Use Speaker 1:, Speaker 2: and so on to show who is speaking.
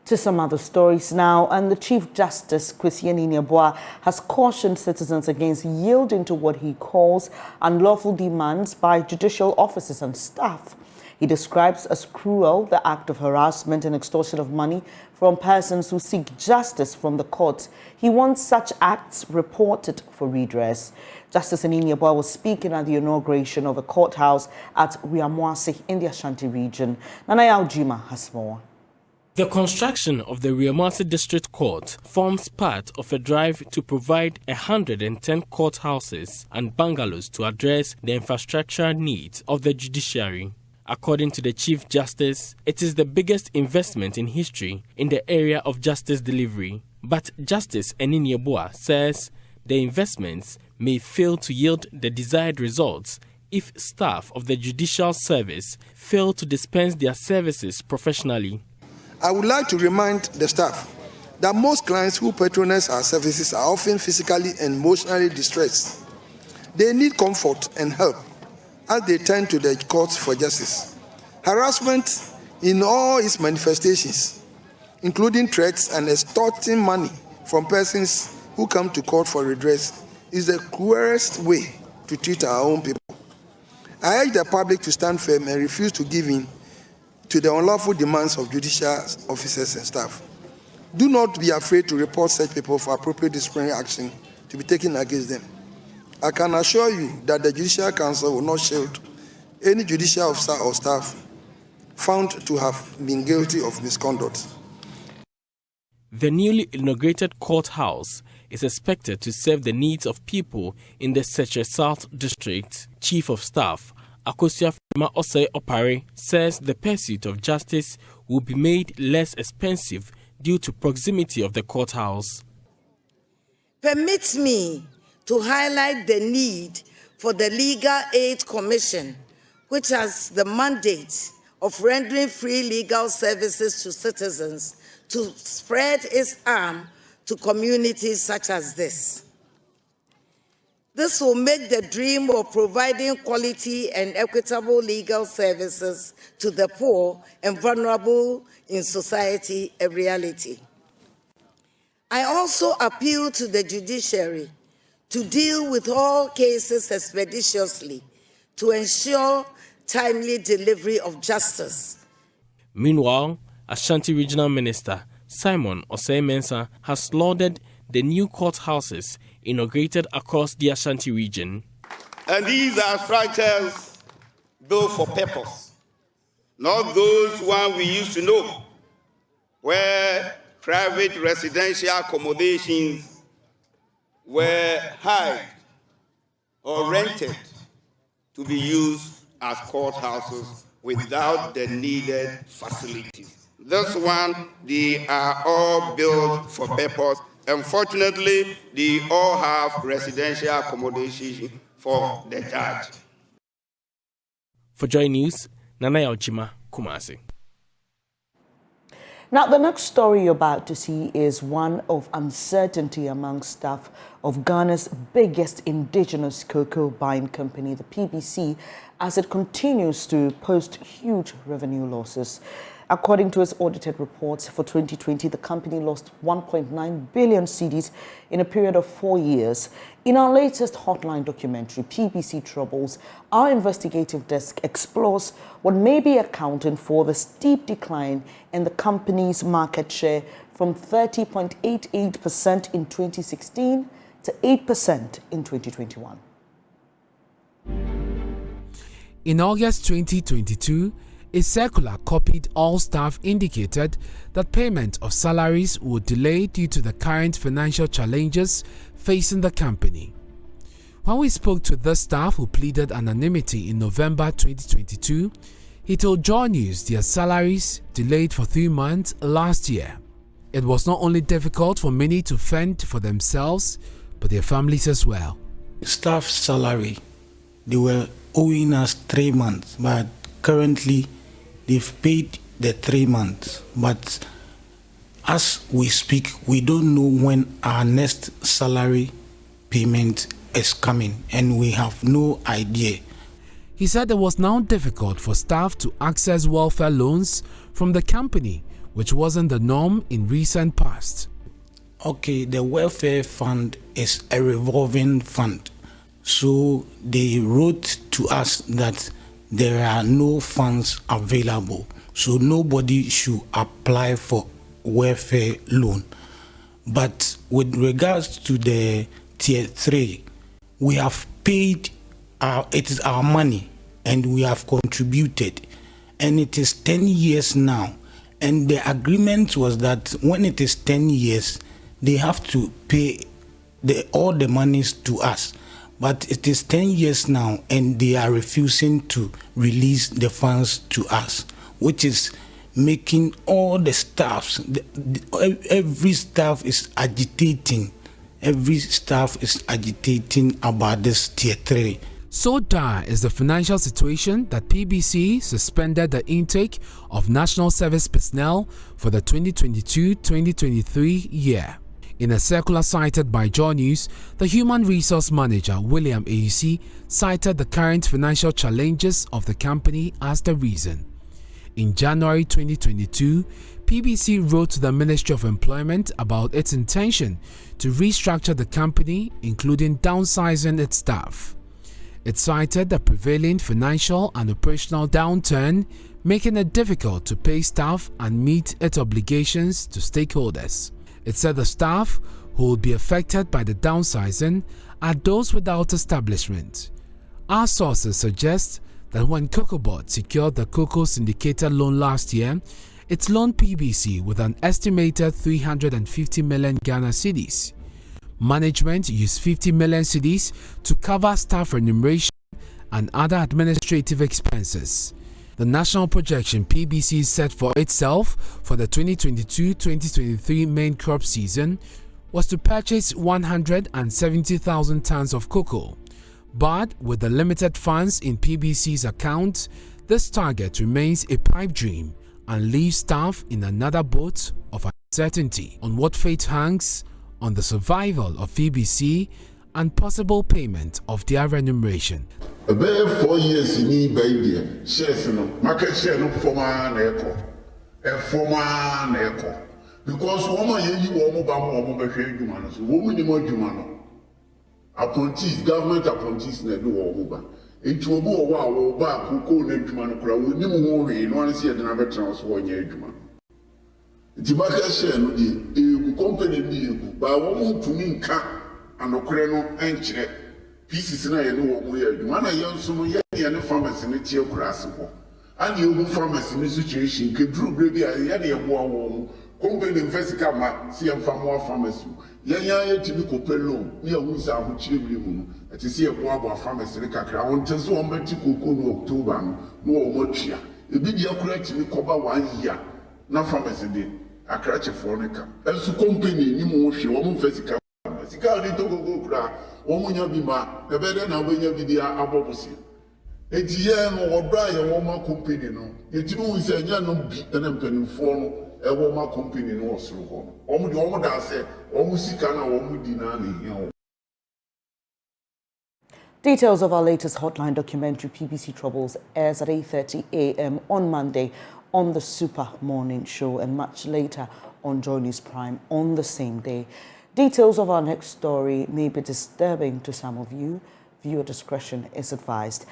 Speaker 1: To some other stories now, and the Chief Justice, Kwesi Aniniaboa, has cautioned citizens against yielding to what he calls unlawful demands by judicial officers and staff. He describes as cruel the act of harassment and extortion of money from persons who seek justice from the courts. He wants such acts reported for redress. Justice Aniniaboa was speaking at the inauguration of a courthouse at Riamuasi in the Ashanti region. Nanaya Ojima has more.
Speaker 2: The construction of the Riamuasi District Court forms part of a drive to provide 110 courthouses and bungalows to address the infrastructural needs of the judiciary. According to the Chief Justice, it is the biggest investment in history in the area of justice delivery. But Justice Aniniaboa says the investments may fail to yield the desired results if staff of the judicial service fail to dispense their services professionally.
Speaker 3: I would like to remind the staff that most clients who patronize our services are often physically and emotionally distressed. They need comfort and help as they turn to the courts for justice. Harassment in all its manifestations, including threats and extorting money from persons who come to court for redress, is the cruelest way to treat our own people. I urge the public to stand firm and refuse to give in to the unlawful demands of judicial officers and staff. Do not be afraid to report such people for appropriate disciplinary action to be taken against them. I can assure you that the Judicial Council will not shield any judicial officer or staff found to have been guilty of misconduct.
Speaker 2: The newly inaugurated courthouse is expected to serve the needs of people in the Seche South District. Chief of Staff Akosua Osei Opare says the pursuit of justice will be made less expensive due to proximity of the courthouse.
Speaker 4: Permit me to highlight the need for the Legal Aid Commission, which has the mandate of rendering free legal services to citizens, to spread its arm to communities such as this. This will make the dream of providing quality and equitable legal services to the poor and vulnerable in society a reality. I also appeal to the judiciary to deal with all cases expeditiously to ensure timely delivery of justice.
Speaker 2: Meanwhile, Ashanti Regional Minister Simon Osei-Mensah has lauded the new courthouses inaugurated across the Ashanti region.
Speaker 5: And these are structures built for purpose, not those one we used to know, where private residential accommodations were hired or rented to be used as courthouses without the needed facilities. This one, they are all built for purpose. Unfortunately, they all have residential accommodation for the judge.
Speaker 2: For JoyNews, Nanaya Ojima, Kumasi.
Speaker 1: Now, the next story you're about to see is one of uncertainty among staff of Ghana's biggest indigenous cocoa buying company, the PBC, as it continues to post huge revenue losses. According to its audited reports for 2020, the company lost 1.9 billion cedis in a period of 4 years. In our latest hotline documentary, PBC Troubles, our investigative desk explores what may be accounting for the steep decline in the company's market share from 30.88% in 2016 to 8% in 2021.
Speaker 6: In August 2022, a circular copied all staff indicated that payment of salaries would delay due to the current financial challenges facing the company. When we spoke to the staff who pleaded anonymity in November 2022, he told JoyNews their salaries delayed for 3 months last year. It was not only difficult for many to fend for themselves, but their families as well.
Speaker 7: Staff salary, they were owing us 3 months, but currently they've paid the 3 months, but as we speak, we don't know when our next salary payment is coming, and we have no idea.
Speaker 6: He said it was now difficult for staff to access welfare loans from the company, which wasn't the norm in recent past.
Speaker 7: Okay, the welfare fund is a revolving fund. So they wrote to us that there are no funds available. So nobody should apply for welfare loan. But with regards to the tier 3, we have paid, it is our money, and we have contributed. And it is 10 years now. And the agreement was that when it is 10 years, they have to pay all the monies to us. But it is 10 years now, and they are refusing to release the funds to us, which is making all the staffs, every staff is agitating. Every staff is agitating about this tier 3.
Speaker 6: So dire is the financial situation that PBC suspended the intake of national service personnel for the 2022-2023 year. In a circular cited by JoyNews, the Human Resource Manager, William AUC, cited the current financial challenges of the company as the reason. In January 2022, PBC wrote to the Ministry of Employment about its intention to restructure the company, including downsizing its staff. It cited the prevailing financial and operational downturn, making it difficult to pay staff and meet its obligations to stakeholders. It said the staff who will be affected by the downsizing are those without establishment. Our sources suggest that when COCOBOD secured the cocoa syndicated loan last year, it loaned PBC with an estimated 350 million Ghana cedis. Management used 50 million cedis to cover staff remuneration and other administrative expenses. The national projection PBC set for itself for the 2022-2023 main crop season was to purchase 170,000 tons of cocoa. But with the limited funds in PBC's account, this target remains a pipe dream and leaves staff in another boat of uncertainty on what fate hangs on the survival of PBC and possible payment of their remuneration.
Speaker 8: About 4 years in me, baby, shares no market share no former echo, a former echo. Because woman, you woman, so woman, you want appointees, government appointees, ne do woman. It will go wow, back who call them to Manukra, we knew more in one see another transfer year. The market share no the company, but woman to me can and Okreno and pieces na you know we are man ayan so no ye farmers in tie kurase and you farmers in situation ke dru bre bi ya na ye boa wo company investor ma see am farmers ye tibi ko pelo ni ya hu sa ho chire bi mu no ati see ye boa farmers ne kakra won te so o mati koko no October no o mo twia e bi dia kura tibi ko ba 1 year na farmers de akrache for ne ka enso company ni mo hwe wo mo investor sika ni to go kura womunya bima ebede na obenya bidia abobosi etiye no obra ye woma company no yetimu wise anya no bi na mpanimfo no e woma company no osoro ho omu de omu da se omu sika na omu di na ne.
Speaker 1: Details of our latest hotline documentary PBC Troubles airs at 8:30 a.m. on Monday on the Super Morning Show and much later on JoyNews Prime on the same day. Details of our next story may be disturbing to some of you. Viewer discretion is advised.